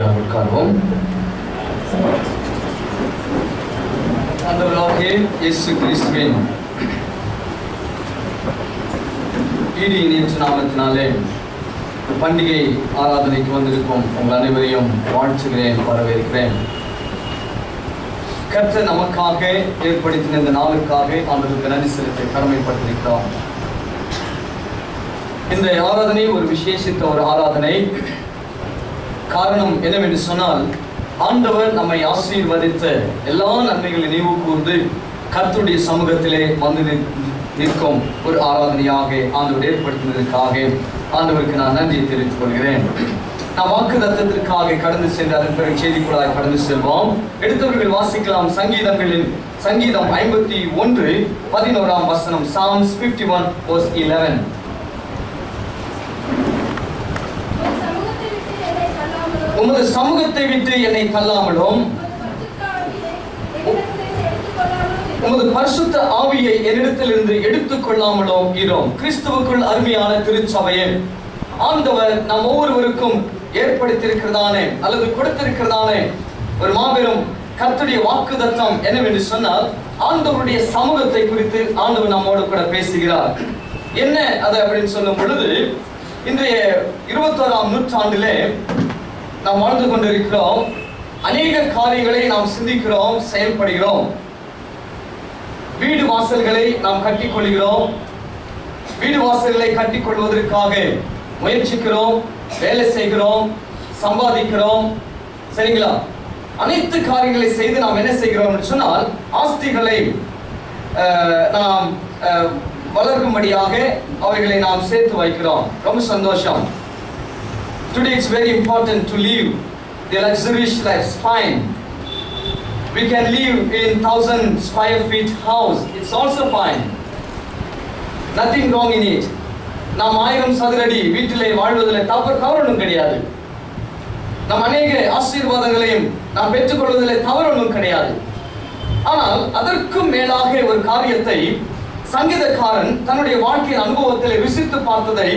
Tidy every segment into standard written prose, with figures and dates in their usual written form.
உட்கார்வோம். ஆண்டவராகிய இயேசு கிறிஸ்துவின் ஈடியின் நாமத்தினாலே பண்டிகை ஆராதனைக்கு வந்திருக்கும் உங்கள் அனைவரையும் வாழ்த்துகிறேன், வரவேற்கிறேன். கர்த்தர் நமக்காக ஏற்படுத்தின இந்த நாளுக்காக ஆண்டவருக்கு நன்றி செலுத்த கடமைப்பட்டிருக்கிறோம். இந்த ஆராதனை ஒரு விசேஷித்த ஒரு ஆராதனை. காரணம் என்னவென்று சொன்னால், ஆண்டவர் நம்மை ஆசீர்வதித்த எல்லா நன்மைகளை நினைவு கூர்ந்து கர்த்தருடைய சமூகத்திலே வந்து நிற்கும் ஒரு ஆராதனையாக ஆண்டவர் ஏற்படுத்தினதற்காக ஆண்டவருக்கு நான் நன்றியை தெரிவித்துக் கொள்கிறேன். நாம் வாக்குத்தத்தத்திற்காக கடந்து சென்று அதன் பிறகு செய்திக்குள்ளாக கடந்து செல்வோம். எடுத்தவர்கள் வாசிக்கலாம். சங்கீதம் 51:11 வசனம். Psalms 51:11. உமது சமூகத்தை விட்டு என்னை தள்ளாமலும் உமது பரிசுத்த ஆவியை என்னிடத்திலிருந்து எடுத்துக் கொள்ளாமலும் இரும். கிறிஸ்துவுக்குள் அருமையான திருச்சபையே, ஆண்டவர் நம் ஒவ்வொருவருக்கும் ஏற்படுத்தியிருக்கிறதானே அல்லது கொடுத்திருக்கிறதானே ஒரு மாபெரும் கர்த்தருடைய வாக்குத்தத்தம் என்னவென்று சொன்னால், ஆண்டவருடைய சமூகத்தை குறித்து ஆண்டவர் நம்மோடு கூட பேசுகிறார். என்ன அது அப்படின்னு சொல்லும் பொழுது, இன்றைய 21ஆம் நூற்றாண்டிலே நாம் வாழ்ந்து கொண்டிருக்கிறோம். அநேக காரியங்களை நாம் சிந்திக்கிறோம், செயல்படுகிறோம். வீடு வாசல்களை நாம் கட்டிக்கொள்கிறோம். வீடு வாசல்களை கட்டிக்கொள்வதற்காக முயற்சிக்கிறோம், வேலை செய்கிறோம், சம்பாதிக்கிறோம். சரிங்களா? அனைத்து காரியங்களை செய்து நாம் என்ன செய்கிறோம் என்று சொன்னால், ஆஸ்திகளை நாம் வளர்க்கும்படியாக அவைகளை நாம் சேர்த்து வைக்கிறோம். ரொம்ப சந்தோஷம். Today it's very important to live the luxurious life. Fine. We can live in 1000 square feet house. It's also fine. Nothing wrong in it. நாம் 1000 சதுரடி வீட்டிலே வாழ்வதில் தவறொன்றும் கிடையாது. நாம் அநேக ஆசீர்வாதங்களையும் நாம் பெற்றுக்கொள்வதில் தவறொன்றும் கிடையாது. ஆனால் அதற்கும் மேலாக ஒரு காரியத்தை சங்கீதக்காரன் தன்னுடைய வாழ்க்கையின் அனுபவத்தில் ருசித்து பார்த்ததை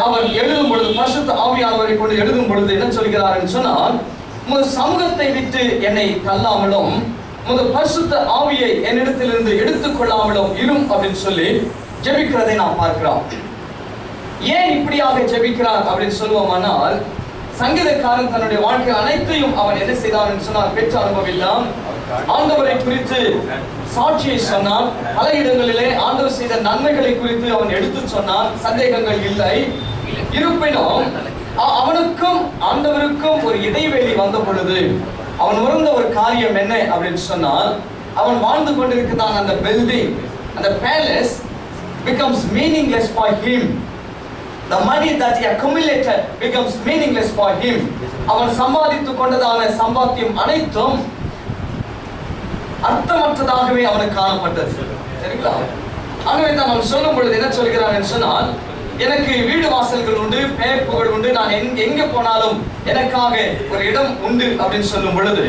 அவர் எழுதும் பொழுது, பரிசுத்த ஆவியானவரை கொண்டு எழுதும் பொழுது என்ன சொல்கிறார் என்று சொன்னால், உமது சமூகத்தை விட்டு என்னை தள்ளாமலும் உமது பரிசுத்த ஆவியை என்னிடத்திலிருந்து எடுத்துக் கொள்ளாமலும் இரும் அப்படின்னு சொல்லி ஜெபிக்கிறதை நாம் பார்க்கிறோம். ஏன் இப்படியாக ஜெபிக்கிறார் அப்படின்னு சொல்லுவோமானால், சங்கீதக்காரன் தன்னுடைய வாழ்க்கையில் அனைத்தையும் அவன் என்ன செய்தான் என்று சொன்னால், பெற்ற அனுபவித்தான். ஆண்டவரை குறித்து சாட்சியை சொன்னான். பல இடங்களிலே ஆண்டவர் செய்த நன்மைகளை குறித்து அவன் எடுத்து சொன்னான். சந்தேகங்கள் இல்லை. இருப்பினும் அவனுக்கும் ஆண்டவருக்கும் ஒரு இடைவெளி வந்த பொழுது அவன் உணர்ந்த ஒரு காரியம் என்ன அப்படின்னு சொன்னால், அவன் வாழ்ந்து கொண்டிருக்கிறான் அந்த பில்டிங், அந்த palace becomes meaningless for him. The money that he accumulated becomes meaningless for him. அவன் சம்பாதித்துக் கொண்டதான சம்பாத்தியம் அனைத்தும் அர்த்தமற்றதாகவே அவனுக்கு காணப்பட்டது. சரிங்களா? ஆகவே தான் அவன் சொல்லும் பொழுது என்ன சொல்கிறான் என்று சொன்னால், எனக்கு வீடு வாசல்கள் உண்டு, பெயர் புகழ் உண்டு, நான் எங்க போனாலும் எனக்காக ஒரு இடம் உண்டு அப்படின்னு சொல்லும் பொழுது,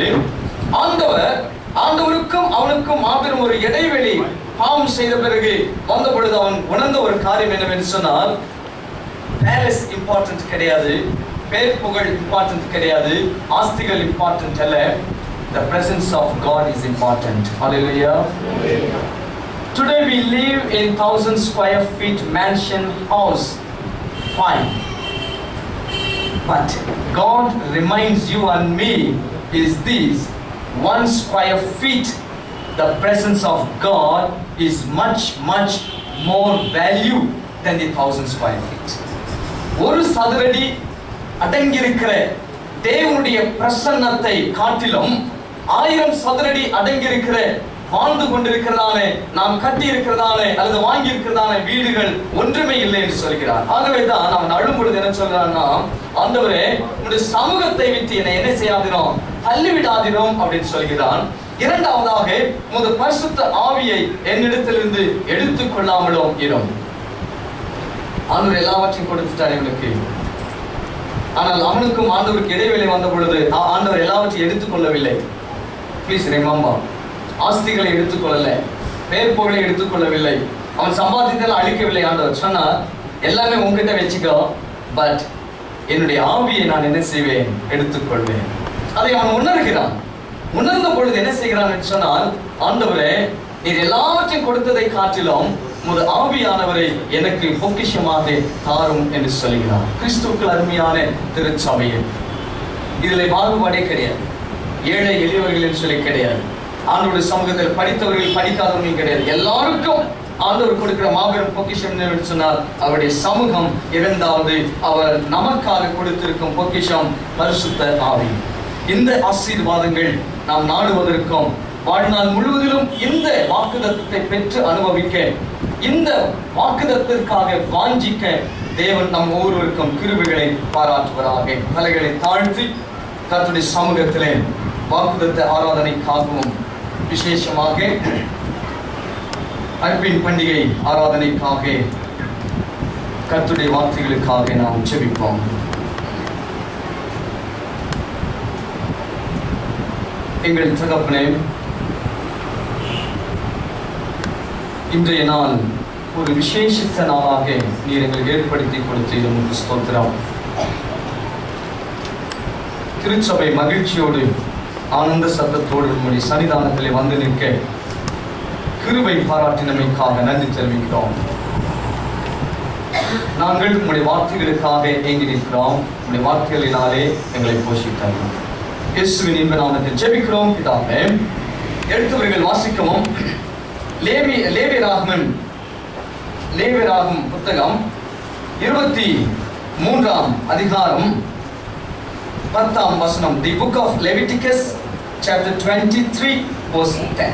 ஆண்டவருக்கும் அவனுக்கும் மாபெரும் ஒரு இடைவெளி பாவம் செய்த பிறகு வந்த பொழுது அவன் உணர்ந்த ஒரு காரியம் என்னவென்று சொன்னால், பேலஸ் இம்பார்ட்டன்ட் கிடையாது, பெயர் புகழ் இம்பார்ட்டன்ட் கிடையாது, ஆஸ்திகள் இம்பார்ட்டன்ட் அல்ல. The presence of God is important. Hallelujah. Today we live in 1000 square feet mansion house. Fine. But God reminds you and me is this: 1 square feet, the presence of God is much more value than the 1000 square feet. ஒரு சதுரடி அடங்கியிருக்கிற தேவனுடைய பிரசன்னத்தை காட்டிலும் 1000 சதுரடி அடங்கியிருக்கிற வாழ்ந்து கொண்டிருக்கிறதானே, நாம் கட்டி இருக்கிறதானே அல்லது வாங்கி இருக்கிறதானே வீடுகள் ஒன்றுமே இல்லை என்று சொல்கிறார். ஆகவே தான் அவன் அழும் பொழுது என்ன சொல்றான்னா, ஆண்டவரே உங்களுடைய சமூகத்தை விட்டு என்னை என்ன செய்யாதினோம், தள்ளிவிடாதினோம் அப்படின்னு சொல்கிறான். இரண்டாவதாக, உமது பரிசுத்த ஆவியை என்னிடத்திலிருந்து எடுத்துக் கொள்ளாமலும் இரும். ஆண்டவர் எல்லாவற்றையும் கொடுத்துட்டார் இவனுக்கு. ஆனால் அவனுக்கும் ஆண்டவருக்கு இடைவெளி வந்த பொழுது ஆண்டவர் எல்லாவற்றையும் எடுத்துக்கொள்ளவில்லை. ப்ளீஸ் ரிமெம்பர், ஆஸ்திகளை எடுத்துக்கொள்ளலை, பெயர் புகழை எடுத்துக்கொள்ளவில்லை, அவன் சம்பாதித்தெல்லாம் அழிக்கவில்லை. ஆண்டவர் சொன்னார், எல்லாமே உங்ககிட்ட வச்சுக்கோ, பட் என்னுடைய ஆவியை நான் என்ன செய்வேன்? எடுத்துக்கொள்வேன். அதை அவன் உணர்கிறான். உணர்ந்த பொழுது என்ன செய்கிறான் என்று சொன்னால், ஆண்டவரே, நீர் எல்லாவற்றையும் கொடுத்ததை காட்டிலும் ஒரு ஆவியானவரை எனக்கு பொக்கிஷமாக தாரும் என்று சொல்கிறார். கிறிஸ்துவுக்குள் அருமையான திருச்சபையில் இதில் பாகுபாடே கிடையாது. ஏழை எளியவர்கள் என்று சொல்லி கிடையாது. ஆண்டவருடைய சமூகத்தில் படித்தவர்கள் படிக்காதவர்கள் கிடையாது. எல்லாருக்கும் ஆண்டவர் கொடுக்கிற மாபெரும் பொக்கிஷம் என்று சொன்னால் அவருடைய சமூகம். இரண்டாவது, அவர் நமக்காக கொடுத்திருக்கும் பொக்கிஷம் பரிசுத்த ஆவி. இந்த ஆசீர்வாதங்கள் நாம் நாடுவதற்கும் வாழ்நாள் முழுவதிலும் இந்த வாக்குத்தத்தத்தை பெற்று அனுபவிக்க, இந்த வாக்குத்தத்திற்காக வாஞ்சிக்க தேவன் நம் ஒவ்வொருவருக்கும் கிருபைகளை பாராட்டுவராக. தலைகளை தாழ்த்தி கர்த்தருடைய சமூகத்திலே வாக்குத்தத்த ஆராதனைக்காகவும் விசேஷமாக அர்ப்பின் பண்டிகை ஆராதனைக்காக கர்த்தருடைய வார்த்தைகளுக்காக நாம் ஜெபிப்போம். எங்கள் தகப்பனே, இன்றைய நாள் ஒரு விசேஷித்த நாளாக நீர் எங்களுக்கு ஏற்படுத்தி கொடுத்து நமக்கு ஸ்தோத்திரம். திருச்சபை மகிழ்ச்சியோடு ஆனந்த சத்தத்தோடு நம்முடைய சன்னிதானத்திலே வந்து நிற்க கிருபை பாராட்டினமைக்காக நன்றி தெரிவிக்கிறோம். நாங்கள் உங்களுடைய வார்த்தைகளுக்காக ஏங்கி நிற்கிறோம். உங்களுடைய வார்த்தைகளினாலே எங்களை போஷித்தார்கள். இயேசுவின் இன்ப நாமத்தில் ஜெபிக்கிறோம் பிதாவே. எடுத்தவர்கள் வாசிக்கவும் லேவியராகமம் புத்தகம் 23ஆம் அதிகாரம் 10ஆம் வசனம். The book of Leviticus chapter 23 verse 10.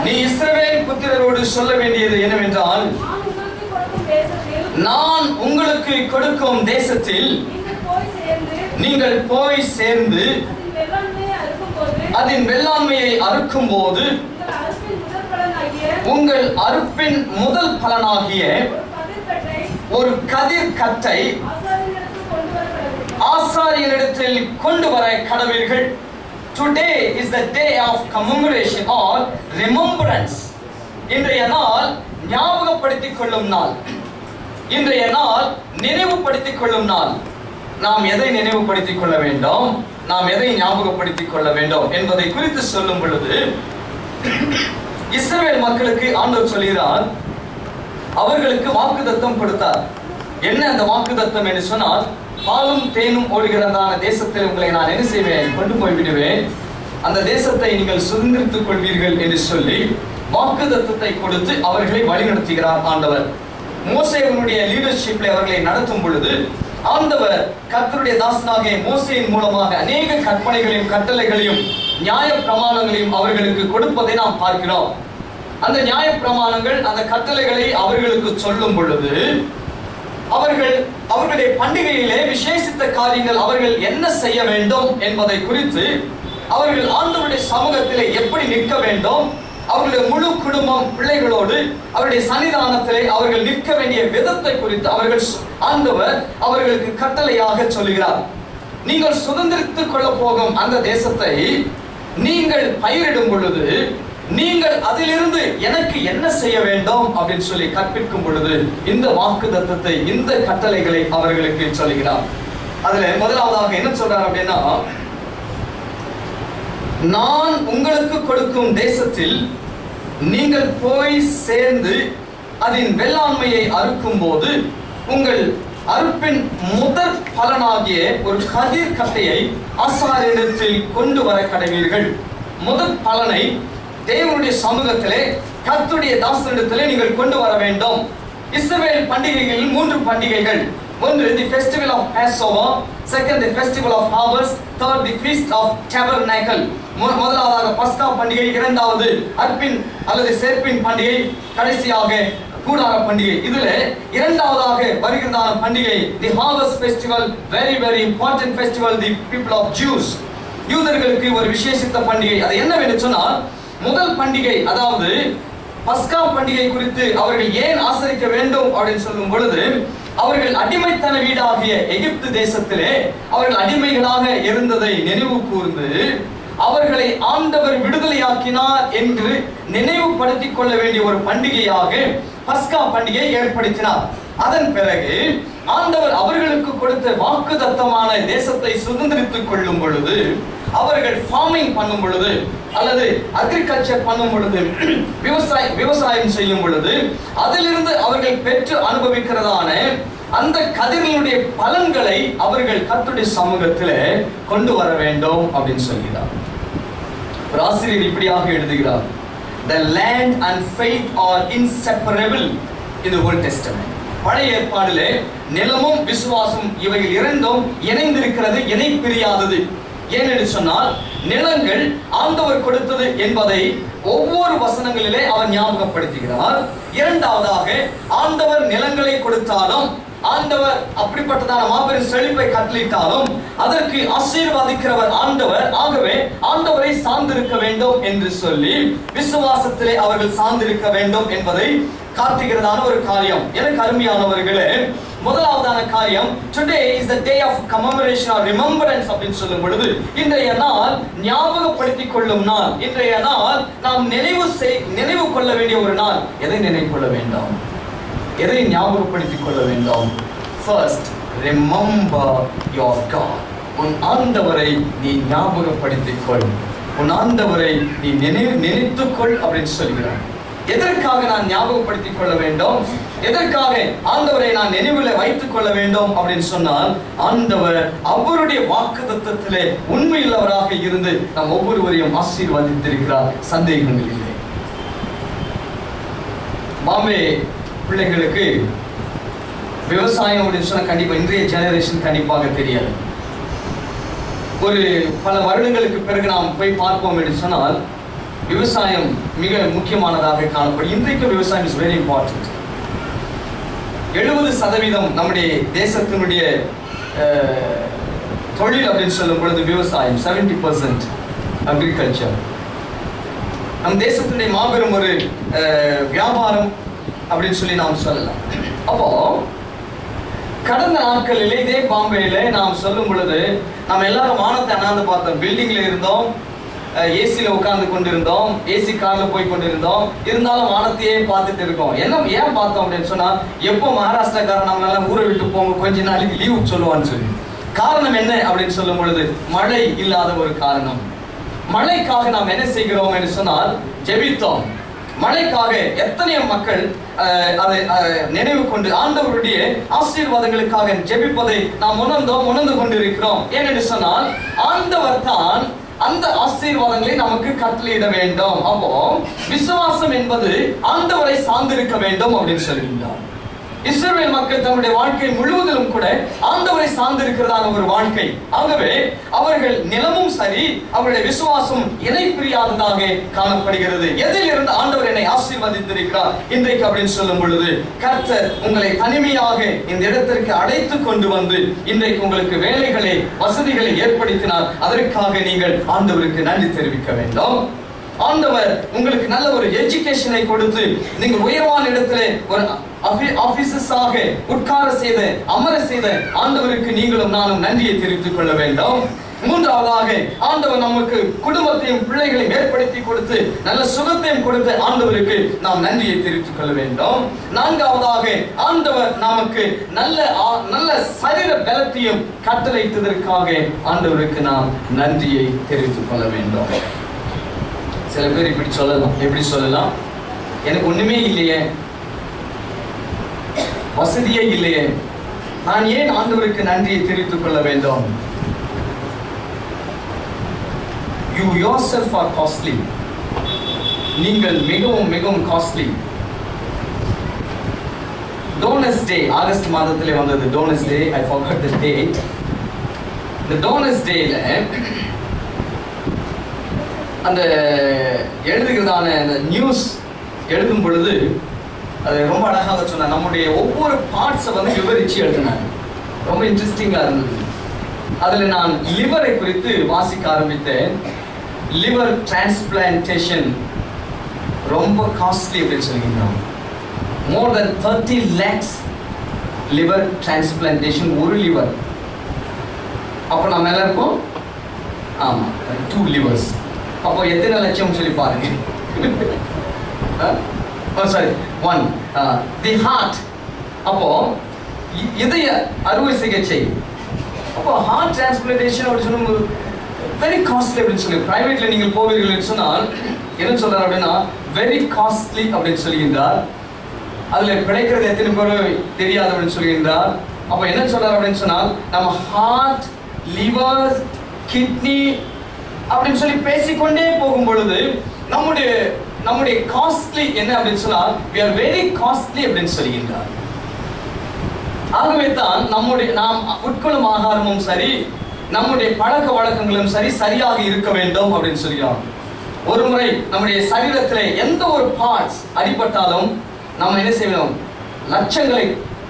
நீ இஸ்ரவேல் புத்திரரோடு சொல்ல வேண்டியது என்னவென்றால், நான் உங்களுக்கு கொடுக்கும் தேசத்தில் நீங்கள் போய் சேர்ந்து அதன் வெள்ளாண்மையை அறுக்கும் போது உங்கள் அறுப்பின் முதல் பலனாகிய ஒரு கதிர் கட்டை ஆசாரியனிடத்தில் கொண்டு வர கடவீர்கள். Today is the day of commemoration or remembrance. இன்றைய நாள் ஞாபகப்படுத்திக் கொள்ளும் நாள். இன்றைய நாள் நினைவுபடுத்திக் கொள்ளும் நாள். நாம் எதை நினைவுபடுத்திக் கொள்ள வேண்டும், நாம் எதை ஞாபகப்படுத்திக் கொள்ள வேண்டும் என்பதை குறித்து சொல்லும் பொழுது, இஸ்ரவேல் மக்களுக்கு ஆண்டவர் சொல்கிறார், அவர்களுக்கு வாக்குத்தத்தம் கொடுத்தார். என்ன அந்த வாக்குத்தத்தம் என்று சொன்னால், பாலும் தேனும் ஓடுகிறதான தேசத்தில் உங்களை நான் என்ன செய்வேன்? கொண்டு போய் விடுவேன். அந்த தேசத்தை நீங்கள் சுதந்திரித்துக் கொள்வீர்கள் என்று சொல்லி வாக்குத்தத்தத்தை கொடுத்து அவர்களை வழிநடத்துகிறார் ஆண்டவர். மோசேயினுடைய லீடர்ஷிப்ல அவர்களை நடத்தும் பொழுது ஆண்டவர் கர்த்தருடைய தாசனாகிய மோசேயின் மூலமாக அநேக கற்பனைகளையும் கட்டளைகளையும் நியாய பிரமாணங்களையும் அவர்களுக்கு கொடுப்பதை நாம் பார்க்கிறோம். அந்த நியாய பிரமாணங்கள், அந்த கட்டளைகளை அவர்களுக்கு சொல்லும் பொழுது அவர்களுடைய பண்டிகையிலே விசேஷித்த காரியங்கள் அவர்கள் என்ன செய்ய வேண்டும் என்பதை குறித்து, அவர்கள் ஆண்டவருடைய சமூகத்திலே எப்படி நிற்க வேண்டும், அவர்களுடைய முழு குடும்பம் பிள்ளைகளோடு அவருடைய சன்னிதானத்திலே அவர்கள் நிற்க வேண்டிய விதத்தை குறித்து ஆண்டவர் அவர்களுக்கு கட்டளையாக சொல்கிறார். நீங்கள் சுதந்திரித்துக் கொள்ள போகும் அந்த தேசத்தை நீங்கள் பயிரிடும் பொழுது நீங்கள் அதிலிருந்து எனக்கு என்ன செய்ய வேண்டும் அப்படின்னு சொல்லி கற்பிக்கும் பொழுது இந்த வாக்குத்தத்தத்தை, இந்த கட்டளைகளை அவர்களுக்கு சொல்கிறார். அதுல முதலாவதாக என்ன சொல்றார் அப்படின்னா, நான் உங்களுக்கு கொடுக்கும் தேசத்தில் நீங்கள் போய் சேர்ந்து அதன் வெள்ளாண்மையை அறுக்கும் போது உங்கள் அறுப்பின் முதல் பலனாகிய ஒரு கதிர் கட்டையை ஆசாரியனிடத்தில் கொண்டு வர கடவீர்கள். முதல் பலனை தேவனுடைய சமூகத்திலே கர்த்தருடைய தாசனிடத்திலே நீங்கள் கொண்டு வர வேண்டும். இஸ்ரவேல் பண்டிகைகளில் 3 பண்டிகைகள். ஒன்று the festival of Passover, second the festival of harvest, third the feast of tabernacle. முதலாவதாக பஸ்கா பண்டிகை, இரண்டாவது அர்ப்பின் அல்லது சேர்ப்பின் பண்டிகை, கடைசியாக கூடார பண்டிகை. இதுல இரண்டாவதாக வருகிறதான பண்டிகை the harvest festival, very very important festival, the people of Jews. யூதர்களுக்கு ஒரு விசேஷித்த பண்டிகை. அது என்னவென்று சொன்னால், முதல் பண்டிகை அதாவது பஸ்கா பண்டிகை குறித்து அவர்கள் ஏன் ஆசரிக்க வேண்டும் அப்படின்னு சொல்லும் பொழுது, அவர்கள் அடிமைத்தன வீடாகிய எகிப்து தேசத்திலே அவர்கள் அடிமைகளாக இருந்ததை நினைவு கூர்ந்து அவர்களை ஆண்டவர் விடுதலையாக்கினார் என்று நினைவுபடுத்திக் கொள்ள வேண்டிய ஒரு பண்டிகையாக பஸ்கா பண்டிகை ஏற்படுத்தினார். அதன் பிறகு ஆண்டவர் அவர்களுக்கு கொடுத்த வாக்குத்தத்தமான தேசத்தை சுதந்திரித்துக் கொள்ளும் பொழுது, அவர்கள் ஃபார்மிங் பண்ணும் பொழுது அல்லது அக்ரிகல்ச்சர் பண்ணும் பொழுது, விவசாயம் செய்யும் பொழுது, அதிலிருந்து அவர்கள் பெற்று அனுபவிக்கிறதான அந்த கதிர்களுடைய பலன்களை அவர்கள் கர்த்தருடைய சமூகத்தில் கொண்டு வர வேண்டும் அப்படின்னு சொல்கிறார். ஒரு ஆசிரியர் இப்படியாக எழுதுகிறார்: The land and faith are inseparable in the Old Testament. பழைய ஏற்பாடிலே நிலமும் விசுவாசம் இவைகள் இரண்டும் இணைந்திருக்கிறது, இணை பிரியாதது. ஏனென்று சொன்னால், நிலங்கள் ஆண்டவர் கொடுத்தது என்பதை ஒவ்வொரு வசனங்களிலே அவர் ஞாபகப்படுத்துகிறார். இரண்டாவதாக, ஆண்டவர் நிலங்களை கொடுத்தாலும், ஆண்டவர் அப்படிப்பட்டதான மாபெரும் செழிப்பை கட்டளையிட்டாலும் அதற்கு ஆசீர்வதிக்கிறவர் ஆண்டவர். ஆகவே ஆண்டவரை சார்ந்திருக்க வேண்டும் என்று சொல்லி விசுவாசத்திலே அவர்கள் சார்ந்திருக்க வேண்டும் என்பதை காட்டுகிறதான ஒரு காரியம். எனக்கு அருமையானவர்களே, முதலாவதான காரியம், today is the day of commemoration or remembrance அப்படின்னு சொல்லும் பொழுது, இன்றைய நாள் ஞாபகப்படுத்திக் கொள்ளும் நாள். இன்றைய நாள் நாம் நினைவு கொள்ள வேண்டிய ஒரு நாள். எதை நினைவு கொள்ள வேண்டும்? எதை ஞாபகப்படுத்திக் கொள்ள வேண்டும்? First, remember your God. உன் ஆண்டவரை நீ ஞாபகப்படுத்திக் கொள், உன் ஆண்டவரை நீ நினைத்துக்கொள் அப்படின்னு சொல்கிறார். எதற்காக நான் ஞாபகப்படுத்திக் கொள்ள வேண்டும்? எதற்காக ஆண்டவரை நான் நினைவில் வைத்துக் கொள்ள வேண்டும் அப்படின்னு சொன்னால், ஆண்டவர் அவருடைய வாக்குத்தத்தத்திலே உண்மையுள்ளவராக இருந்து நாம் ஒவ்வொருவரையும் ஆசீர்வதித்திருக்கிறார், சந்தேகங்கள் இல்லை. பாம்பே பிள்ளைகளுக்கு விவசாயம் அப்படின்னு சொன்னா கண்டிப்பா இன்றைய ஜெனரேஷன் கண்டிப்பாக தெரியாது. ஒரு பல வருடங்களுக்கு பிறகு நாம் போய் பார்ப்போம் என்று சொன்னால், விவசாயம் மிக முக்கியமானதாக காணப்படும். இன்றைக்கு விவசாயம் இஸ் வெரி இம்பார்ட்டன்ட். 70% நம்முடைய தேசத்தினுடைய தொழில் அப்படின்னு சொல்லும் பொழுது விவசாயம். 70% அக்ரிகல்ச்சர். நம் தேசத்தினுடைய மாபெரும் ஒரு வியாபாரம் அப்படின்னு சொல்லி நாம் சொல்லலாம். அப்போ கடந்த நாட்களில் இதே பாம்பேல நாம் சொல்லும் பொழுது, நாம் எல்லாரும் வானத்தை அண்ணாந்து பார்த்தோம். பில்டிங்ல இருந்தோம், ஏசியில உட்கார்ந்து கொண்டிருந்தோம், ஏசி கார்ல போய் கொண்டிருந்தோம். இருந்தாலும் வானத்தையே பார்த்துட்டு இருக்கோம். என்ன ஏன் பார்த்தோம் அப்படின்னு சொன்னா, எப்போ மகாராஷ்டிரக்காரன் நம்மளால ஊரை விட்டு போங்க, கொஞ்ச நாளைக்கு லீவ் சொல்லுவான்னு சொல்லி. காரணம் என்ன அப்படின்னு சொல்லும் பொழுது, மழை இல்லாத ஒரு காரணம். மழைக்காக நாம் என்ன செய்கிறோம் என்று சொன்னால், ஜெபித்தோம். மழைக்காக எத்தனையோ மக்கள் அதை நினைவு கொண்டு ஆண்டவருடைய ஆசீர்வாதங்களுக்காக ஜெபிப்பதை நாம் உணர்ந்து கொண்டிருக்கிறோம். ஏனென்று சொன்னால், ஆண்டவர் தான் அந்த ஆசீர்வாதங்களை நமக்கு கட்டளையிட வேண்டும். அப்போ விசுவாசம் என்பது ஆண்டவரை சார்ந்திருக்க வேண்டும் அப்படின்னு சொல்கின்றார். இஸ்ரவேல் மக்கள் தங்களுடைய வாழ்க்கை முழுவதிலும் கூட ஆண்டவரை சார்ந்திருக்கிறதான ஒரு வாழ்க்கை. ஆகவே அவர்கள் நிலமும் சரி, அவருடைய விசுவாசம் இணை பிரியாததாக காணப்படுகிறது. எதில் இருந்து ஆண்டவர் என்னை ஆசீர்வதித்திருக்கிறார் இன்றைக்கு அப்படின்னு சொல்லும் பொழுது, கர்த்தர் உங்களை தனிமையாக இந்த இடத்திற்கு அழைத்து கொண்டு வந்து இன்றைக்கு உங்களுக்கு வேலைகளை வசதிகளை ஏற்படுத்தினார். அதற்காக நீங்கள் ஆண்டவருக்கு நன்றி தெரிவிக்க வேண்டும். ஆண்டவர் உங்களுக்கு நல்ல ஒரு எஜுகேஷனை கொடுத்து நீங்கள் உயர்வான இடத்திலே ஒரு ஆபீசர்ஸாக உட்கார செய்த அமர செய்த ஆண்டவருக்கு நீங்களும் நானும் நன்றியை தெரிவித்துக் கொள்ள வேண்டும். மூன்றாவதாக, ஆண்டவர் நமக்கு குடும்பத்தையும் பிள்ளைகளையும் ஏற்படுத்தி கொடுத்து நல்ல சுகத்தையும் கொடுத்த ஆண்டவருக்கு நாம் நன்றியை தெரிவித்துக் கொள்ள வேண்டும். நான்காவதாக, ஆண்டவர் நமக்கு நல்ல சரீர பலத்தையும் கட்டளையிட்டதற்காக ஆண்டவருக்கு நாம் நன்றியை தெரிவித்துக் கொள்ள வேண்டும். சில பேர் இப்படி சொல்லலாம். எப்படி சொல்லலாம்? எனக்கு ஒண்ணுமே இல்லையே, வசதியே இல்லையே, நான் ஏன் ஆண்டவருக்கு நன்றியை தெரிவித்துக் கொள்ள வேண்டும்? You yourself are costly. நீங்கள் மிகவும் மிகவும் காஸ்ட்லி. டோனஸ் டே ஆகஸ்ட் மாதத்திலே வந்தது. டோனஸ் டே, I forgot the date. இந்த டோனஸ் டேல அந்த எழுதுகிறதான அந்த நியூஸ் எழுதும் பொழுது அது ரொம்ப அழகாக சொன்னாங்க. நம்முடைய ஒவ்வொரு பார்ட்ஸை வந்து விவரிச்சு எழுதினாங்க. ரொம்ப இன்ட்ரெஸ்டிங்காக இருந்தது. அதில் நான் லிவரை குறித்து வாசிக்க ஆரம்பித்தேன். லிவர் டிரான்ஸ்பிளான்டேஷன் ரொம்ப காஸ்ட்லி அப்படின்னு சொல்லியிருந்தாங்க. மோர் தென் 30 lakhs லிவர் டிரான்ஸ்பிளான்டேஷன், ஒரு லிவர். அப்போ நம்ம எல்லாருக்கும் ஆமாம் 2 livers. அப்போ எத்தனை லட்சம் சொல்லி பாருங்க. சாரி 1. தி ஹார்ட் அப்போ இதய அறுவை சிகிச்சை, அப்போ ஹார்ட் டிரான்ஸ்பிளான்டேஷன் அப்படின்னு சொன்ன வெரி காஸ்ட்லி அப்படின்னு சொல்லி பிரைவேட்ல நீங்கள் போவீர்கள் சொன்னால் என்ன சொல்றாரு அப்படின்னா வெரி காஸ்ட்லி அப்படின்னு சொல்லுகின்றார். அதுல பிழைக்கிறது எத்தனை பேரும் தெரியாது அப்படின்னு சொல்லுகின்றார். அப்ப என்ன சொல்றாரு அப்படின்னு சொன்னால் நம்ம ஹார்ட், லிவர், கிட்னி அப்படின்னு சொல்லி பேசிக்கொண்டே போகும் பொழுது நம்முடைய காஸ்ட்லி என்ன அப்படின்னு சொன்னால் we are very costly அப்படின்னு சொல்லுகின்றார். ஆகவே தான் நாம் உட்கொள்ளும் ஆகாரமும் சரி, நம்முடைய பழக்க வழக்கங்களும் சரி சரியாக இருக்க வேண்டும் அப்படின்னு சொல்லுகிறோம். ஒரு முறை நம்முடைய சரீரத்திலே எந்த ஒரு பார்ட்ஸ் அடிபட்டாலும் நாம் என்ன செய்யணும், லட்சங்களை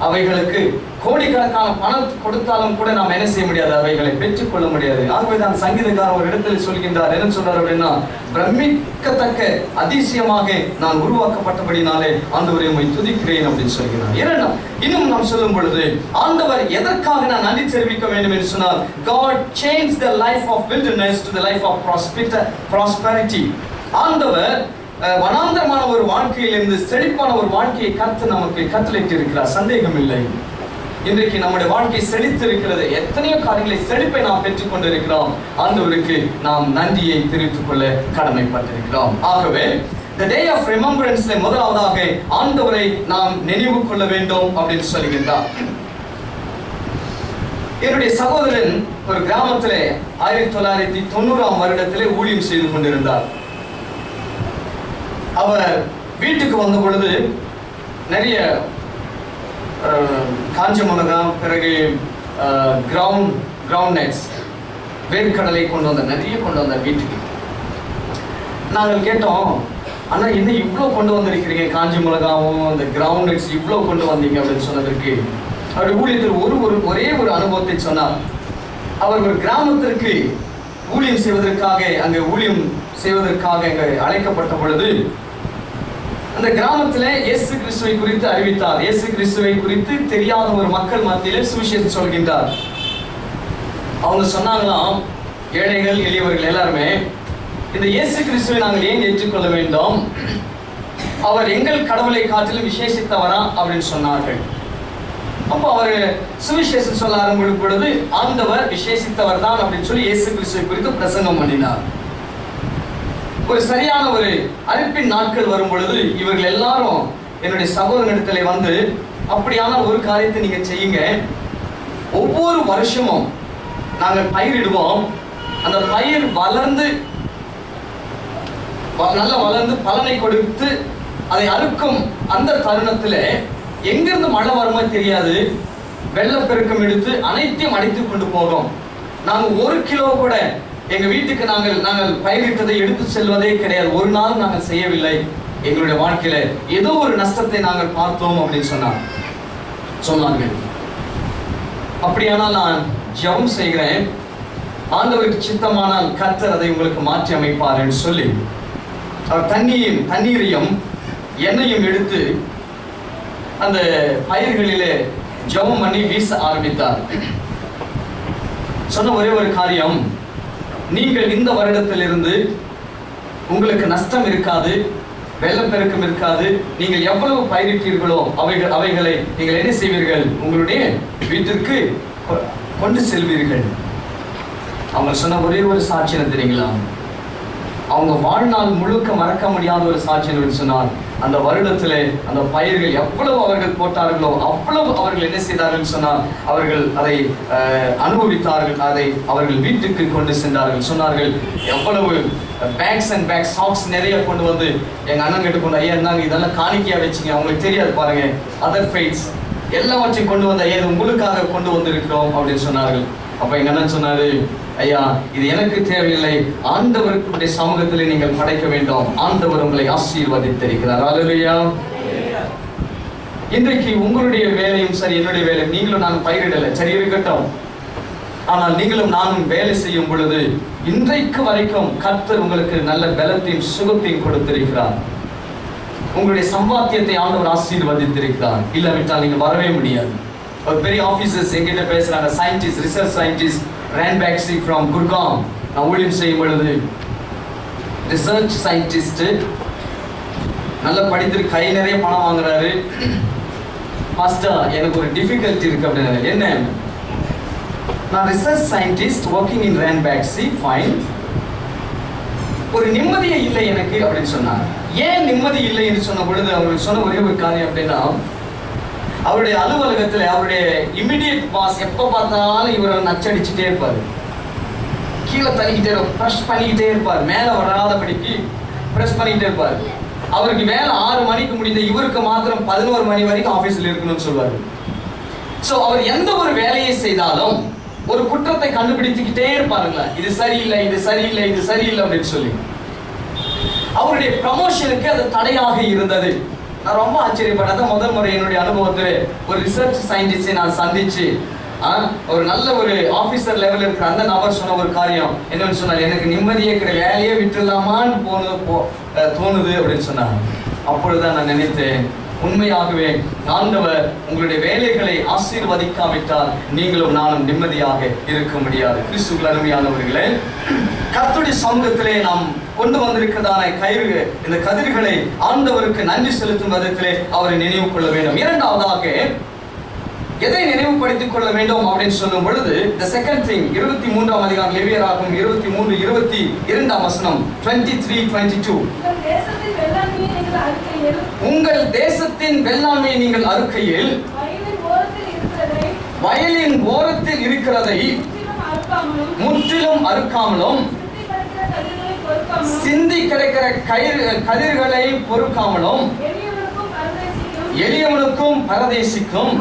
அவைகளுக்கு கோடிக்கணக்கான பணம் கொடுத்தாலும் கூட நாம் என்ன செய்ய முடியாது, அவைகளை பெற்றுக்கொள்ள முடியாது. ஆகவே தான் சங்கீதக்காரர் ஒரு இடத்தில் சொல்கின்றார், என்ன சொல்றார் அப்படின்னா பிரமிக்கத்தக்க அதிசயமாக நான் உருவாக்கப்பட்டபடினாலே ஆண்டவரை உம்மை துதிக்கிறேன் அப்படின்னு சொல்கிறார். ஏன்னா இன்னும் நாம் சொல்லும் பொழுது ஆண்டவர் எதற்காக நான் நன்றி தெரிவிக்க வேண்டும் என்று சொன்னால் God changed the life of wilderness to the life of prosperity. ஆண்டவர் வனாந்தரமான ஒரு வாழ்க்கையிலிருந்து செழிப்பான ஒரு வாழ்க்கையை நமக்கு கட்டளையிட்டு இருக்கிறார், சந்தேகம் இல்லை. இன்றைக்கு நம்முடைய வாழ்க்கை செழித்து இருக்கிறது, எத்தனையோ காரியங்களை செழிப்பை நாம் பெற்றுக் கொண்டிருக்கிறோம். ஆண்டவருக்கு நாம் நன்றியை தெரிவித்துக் கொள்ள கடமைப்பட்டிருக்கிறோம். ஆகவே the day of remembrance முதலாவதாக ஆண்டவரை நாம் நினைவு கொள்ள வேண்டும் அப்படின்னு சொல்லுகின்றார். என்னுடைய சகோதரன் ஒரு கிராமத்திலே 1990ஆம் வருடத்திலே ஊழியம் செய்து கொண்டிருந்தார். அவர் வீட்டுக்கு வந்த பொழுது நிறைய காஞ்ச மிளகாய், பிறகு கிரவுண்ட் நட்ஸ், வேர்க்கடலை நிறைய கொண்டு வந்தார் வீட்டுக்கு. நாங்கள் கேட்டோம், அண்ணா என்ன இவ்வளோ கொண்டு வந்திருக்கிறீங்க, காஞ்ச மிளகாவும் அந்த கிரவுண்ட் நட்ஸ் இவ்வளோ கொண்டு வந்தீங்க அப்படின்னு சொன்னதற்கு அவருடைய ஊழியத்தில் ஒரே ஒரு அனுபவத்தை சொன்னார். அவர் ஒரு கிராமத்திற்கு ஊழியம் செய்வதற்காக அங்கே அழைக்கப்பட்ட பொழுது அந்த கிராமத்தில் இயேசு கிறிஸ்துவை குறித்து அறிவித்தார். இயேசு கிறிஸ்துவை குறித்து தெரியாத ஒரு மக்கள் மத்தியிலே சுவிசேஷம் சொல்கின்றார். அவங்க சொன்னாங்களாம், ஏழைகள் எளியவர்கள் எல்லாருமே இந்த இயேசு கிறிஸ்துவை நாங்கள் ஏன் ஏற்றுக்கொள்ள வேண்டும், அவர் எங்கள் கடவுளை காட்டிலும் விசேஷித்தவரா அப்படின்னு சொன்னார்கள். அப்போ அவர் சுவிசேஷம் சொல்ல ஆரம்பிக்கும் பொழுது ஆண்டவர் விசேஷித்தவர் தான் அப்படின்னு சொல்லி இயேசு கிறிஸ்துவை குறித்து பிரசங்கம் பண்ணினார். ஒரு சரியான ஒரு அழைப்பின் நாட்கள் வரும் பொழுது இவர்கள் எல்லாரும் என்னுடைய சகோதரனிடத்தில் வந்து, அப்படியான ஒரு காரியத்தை நீங்க செய்யுங்க, ஒவ்வொரு வருஷமும் நாங்கள் பயிரிடுவோம், அந்த பயிர் நல்லா வளர்ந்து பலனை கொடுத்து அதை அறுக்கும் அந்த தருணத்துல எங்கிருந்து மழை வருமோ தெரியாது, வெள்ளப்பெருக்கம் எடுத்து அனைத்தையும் அடைத்து கொண்டு போகும். நாங்கள் 1 கிலோ கூட எங்க வீட்டுக்கு நாங்கள் பயிரிட்டதை எடுத்து செல்வதே கிடையாது. ஒரு நாள் நாங்கள் செய்யவில்லை. எங்களுடைய வாழ்க்கையில ஏதோ ஒரு நஷ்டத்தை நாங்கள் பார்த்தோம் அப்படின்னு சொன்னார்கள். அப்படியானால் நான் ஜெபம் செய்கிறேன், ஆண்டவருக்கு சித்தமானால் கர்த்தர் அதை உங்களுக்கு மாற்றி அமைப்பார் என்று சொல்லி அவர் தண்ணீரையும் எண்ணெயும் எடுத்து அந்த பயிர்களிலே ஜெபம் பண்ணி வீச ஆரம்பித்தார். சொன்ன ஒரே ஒரு காரியம், நீங்கள் இந்த வருடத்திலிருந்து உங்களுக்கு நஷ்டம் இருக்காது, வெள்ளப்பெருக்கம் இருக்காது. நீங்கள் எவ்வளவு பயிரிட்டீர்களோ அவைகளை நீங்கள் என்ன செய்வீர்கள், உங்களுடைய வீட்டிற்கு கொண்டு செல்வீர்கள். அவங்க சொன்ன ஒரே ஒரு சாட்சியம் தெரியுங்களா, அவங்க வாழ்நாள் முழுக்க மறக்க முடியாத ஒரு சாட்சியம் சொன்னார். அந்த வருடத்திலே அந்த பயிர்கள் எவ்வளவு அவர்கள் போட்டார்களோ அவ்வளவு அவர்கள் என்ன செய்தார்கள் சொன்னால் அவர்கள் அதை அனுபவித்தார்கள், அதை அவர்கள் வீட்டுக்கு கொண்டு சென்றார்கள். சொன்னார்கள், எவ்வளவு பேக்ஸ் அண்ட் பேக்ஸ் சாக்ஸ் நிறைய கொண்டு வந்து எங்க அண்ணன் கிட்ட கொண்டு, ஐயா இருந்தாங்க இதெல்லாம் காணிக்கையா வச்சுங்க, அவங்களுக்கு தெரியாது பாருங்க, அதர் ஃபைட்ஸ் எல்லாவற்றையும் கொண்டு வந்து ஐயா இது உங்களுக்காக கொண்டு வந்திருக்கிறோம் அப்படின்னு சொன்னார்கள். அப்ப எங்க அண்ணன் சொன்னாரு, ஐயா இது எனக்கு தேவையில்லை, ஆண்டவருடைய சமூகத்திலே நீங்கள் படைக்க வேண்டும், ஆண்டவர் உங்களை ஆசீர்வதித்திருக்கிறார். அல்லேலூயா. இன்றைக்கு உங்களுடைய வேலையும் சரி, என்னுடைய வேலையும், நீங்களும் நான் பயிரிடலை, சரி இருக்கட்டும், ஆனால் நீங்களும் நானும் வேலை செய்யும் பொழுது இன்றைக்கு வரைக்கும் கர்த்தர் உங்களுக்கு நல்ல பலத்தையும் சுகத்தையும் கொடுத்திருக்கிறார். உங்களுடைய சம்பாத்தியத்தை ஆண்டவர் ஆசீர்வதித்திருக்கிறார். இல்லாவிட்டால் நீங்க வரவே முடியாது. ஒரு பெரிய ஆபீசர்ஸ் எங்கிட்ட பேசுறாங்க, scientist, research scientist Ranbaxy from Gurgaon. நான் ஊழியம் செய்யும் பொழுது ரிசர்ச் சயின்டிஸ்ட் நல்லா படித்து கை நிறைய பணம் வாங்குறாரு. பாஸ்டர் எனக்கு ஒரு டிஃபிகல்ட்டி இருக்கு அப்படின்னு. என்ன? நான் research scientist working in Ranbaxy fine. ஒரு நிம்மதியே இல்லை எனக்கு அப்படின்னு சொன்னார். ஏன் நிம்மதி இல்லை என்று சொன்ன பொழுது அவருக்கு சொன்ன ஒரே ஒரு காரியம் அப்படின்னா, அவருடைய அலுவலகத்தில் அவருடைய இமிடியேட் பாஸ் எப்போ பார்த்தாலும் இவரை நச்சடிச்சுட்டே இருப்பார், கீழே தள்ளிக்கிட்டே ப்ரெஷ் பண்ணிக்கிட்டே இருப்பார், மேலே வராதபடிக்கு ப்ரெஸ் பண்ணிக்கிட்டே இருப்பார். அவருக்கு வேலை 6 மணிக்கு முடிந்த இவருக்கு மாத்திரம் 11 மணி வரைக்கும் ஆஃபீஸில் இருக்கணும்னு சொல்வார். ஸோ அவர் எந்த ஒரு வேலையை செய்தாலும் ஒரு குற்றத்தை கண்டுபிடித்துக்கிட்டே இருப்பாருங்களா, இது சரியில்லை, இது சரியில்லை, இது சரியில்லை அப்படின்னு சொல்லி. அவருடைய ப்ரமோஷனுக்கு அது தடையாக இருந்தது. நான் ரொம்ப ஆச்சரியப்பட்டேன். முதல் முறை என்னுடைய அனுபவத்தில் ஒரு ரிசர்ச் சயின்டிஸ்டை நான் சந்திச்சு ஒரு நல்ல ஒரு ஆபீசர் லெவலில் இருக்கிற அந்த நபர் சொன்ன ஒரு காரியம் என்னன்னு சொன்னார், எனக்கு நிம்மதியே கிடையாது, வேலையே விட்டுலாமான்னு தோணுது அப்படின்னு சொன்னாங்க. அப்பொழுதுதான் நான் நினைத்தேன், உண்மையாகவே ஆண்டவர் உங்களுடைய வேலைகளை ஆசீர்வதிக்காவிட்டால் நீங்களும் நானும் நிம்மதியாக இருக்க முடியாது. கிறிஸ்துவுக்குள் அருமையானவர்களே, கர்த்தருடைய சமூகத்திலே நாம் கொண்டு வந்திருக்கிறதான இந்த கதிர்களை ஆண்டவருக்கு நன்றி செலுத்தும் விதத்திலே அவரை நினைவு கொள்ள வேண்டும். இரண்டாவதாக எதை நினைவுபடுத்திக் கொள்ள வேண்டும் அப்படின்னு சொல்லும் பொழுது, the second thing 23ஆம் அதிகாரம் லேவியராகமம் 23:22 வசனம் 23:22, உங்கள் தேசத்தின் வெள்ளாமையை நீங்கள் அறுக்கையில் வயலின் ஓரத்தில் இருக்கிறதை முற்றிலும் அறுக்காமலும் சிந்தி கிடைக்கிற கதிர்களை பொறுக்காமலும் எளியவனுக்கும் பரதேசிக்கும்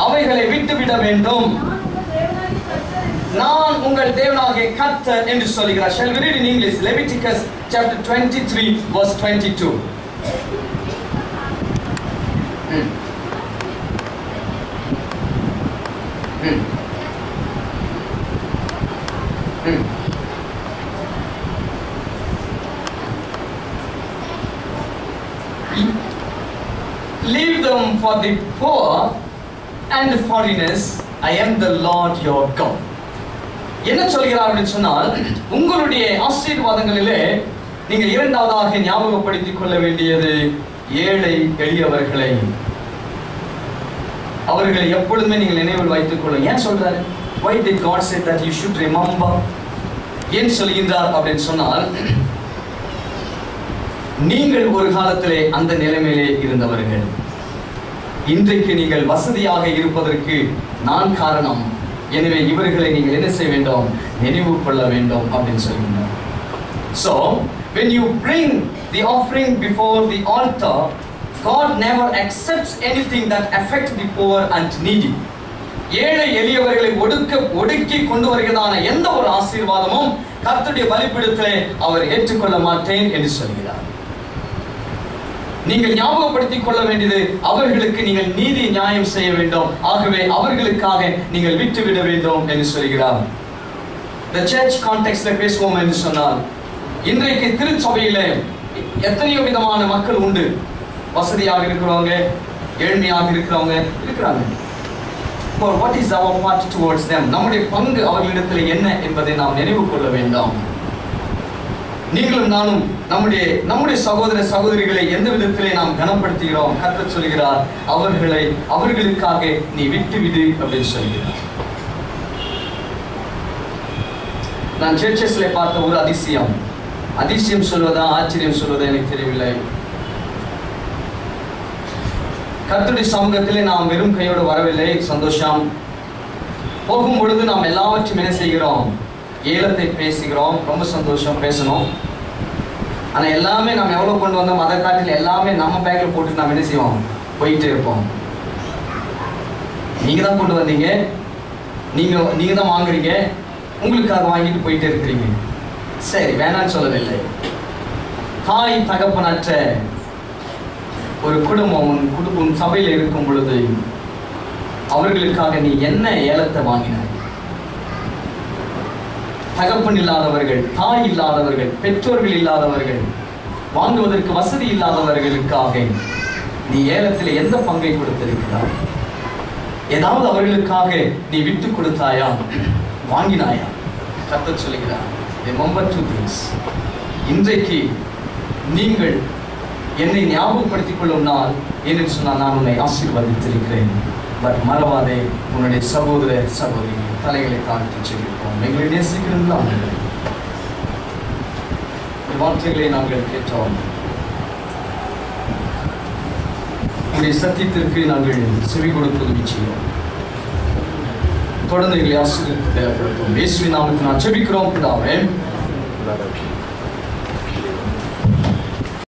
அவைகளை விட்டுவிட வேண்டும், நான் உங்கள் தேவனாகிய கர்த்தர் என்று சொல்கிறார். Shall we read in English? Leviticus chapter 23 verse 22. Leave them for the poor and the foreigners, I am the Lord your God. என்ன சொல்கிறார் அப்படின்னு சொன்னால், உங்களுடைய ஆசீர்வாதங்களிலே நீங்கள் இரண்டாவதாக ஞாபகப்படுத்திக் கொள்ள வேண்டியது ஏழை எளியவர்களை. அவர்களை எப்பொழுதுமே நீங்கள் நினைவில் வைத்துக் கொள்ள. ஏன் சொல்றாரு? Why did God say that you should remember? ஏன் சொல்கின்றார் அப்படின்னு சொன்னால், நீங்கள் ஒரு காலத்திலே அந்த நிலைமையிலே இருந்தவர்கள். இன்றைக்கு நீங்கள் வசதியாக இருப்பதற்கு நான் காரணம். எனவே இவர்களை நீங்கள் என்ன செய்ய வேண்டும்? நினைவு கொள்ள வேண்டும் அப்படின்னு சொல்கிறார். So when you bring the offering before the altar, God never accepts anything that affects the poor and needy. ஏழை எளியவர்களை ஒடுக்கி கொண்டு வருகிறதான எந்த ஒரு ஆசீர்வாதமும் கர்த்தருடைய பலிபீடத்திலே அவர் ஏற்றுக்கொள்ள மாட்டேன் என்று சொல்கிறார். நீங்கள் ஞாபகப்படுத்திக் கொள்ள வேண்டியது, அவர்களுக்கு நீங்கள் நீதி நியாயம் செய்ய வேண்டும். ஆகவே அவர்களுக்காக நீங்கள் விட்டுவிட வேண்டும் என்று சொல்கிறார். The church context பேசுவோம் என்று சொன்னால், இன்றைக்கு திருச்சபையில எத்தனையோ விதமான மக்கள் உண்டு. வசதியாக இருக்கிறவங்க, ஏழ்மையாக இருக்கிறவங்க இருக்கிறாங்க. What is our part towards them? நம்முடைய பங்கு அவர்களிடத்தில் என்ன என்பதை நாம் நினைவு கொள்ள வேண்டும். நீங்களும் நானும் நம்முடைய சகோதர சகோதரிகளை எந்த விதத்திலே நாம் கனப்படுத்துகிறோம்? கர்த்தர் சொல்கிறார், அவர்களுக்காக நீ விட்டுவிடு அப்படின்னு சொல்கிறார். நான் சர்ச்சஸ்ல பார்த்த ஒரு அதிசயம் சொல்வதா ஆச்சரியம் சொல்வதா எனக்கு தெரியவில்லை. கர்த்தருடைய சமூகத்திலே நாம் வெறும் கையோடு வரவில்லை. சந்தோஷம். போகும் பொழுது நாம் எல்லாவற்றையும் என்ன செய்கிறோம்? ஏலத்தை பேசுகிறோம். ரொம்ப சந்தோஷம், பேசணும். ஆனா எல்லாமே நம்ம எவ்வளவு கொண்டு வந்தோம், அதை காட்டில எல்லாமே நம்ம பேக்ல போட்டு நாம் என்ன செய்வோம்? போயிட்டே இருப்போம். நீங்க தான் கொண்டு வந்தீங்க, நீங்க தான் வாங்குறீங்க, உங்களுக்காக வாங்கிட்டு போயிட்டே இருக்கிறீங்க. சரி, வேணான்னு சொல்லவில்லை. தாய் தகப்பனற்ற ஒரு குடும்பம் சபையில் இருக்கும் பொழுது அவர்களுக்காக நீ என்ன ஏலத்தை வாங்கினாய்? தகப்பன் இல்லாதவர்கள், தாய் இல்லாதவர்கள், பெற்றோர்கள் இல்லாதவர்கள், வாங்குவதற்கு வசதி இல்லாதவர்களுக்காக நீ ஏலத்தில் எந்த பங்கை கொடுத்திருக்கிறாய்? ஏதாவது அவர்களுக்காக நீ விட்டு கொடுத்தாயா? வாங்கினாயா? கர்த்தர் சொல்லுகிறார், remember two things. இன்றைக்கு நீங்கள் என்னை ஞாபகப்படுத்திக் கொள்ளும் நாள் என்று சொன்னால் நான் உன்னை ஆசீர்வதித்திருக்கிறேன். பட் மறவாதே உன்னுடைய சகோதர சகோதரி தலைகளை தாழ்த்தி செல்லிருப்போம். எங்களை நேசிக்கிறீர்களா? வார்த்தைகளை நாங்கள் கேட்டோம். உங்களுடைய சத்தியத்திற்கு நாங்கள் செவி கொடுப்பது நிச்சயம். தொடர்ந்து எங்களை ஆசீர்வதித்து தேவைப்படுத்தும். இயேசுவின் நாமத்தில் நான் ஜெபிக்கிறோம் பிதாவே.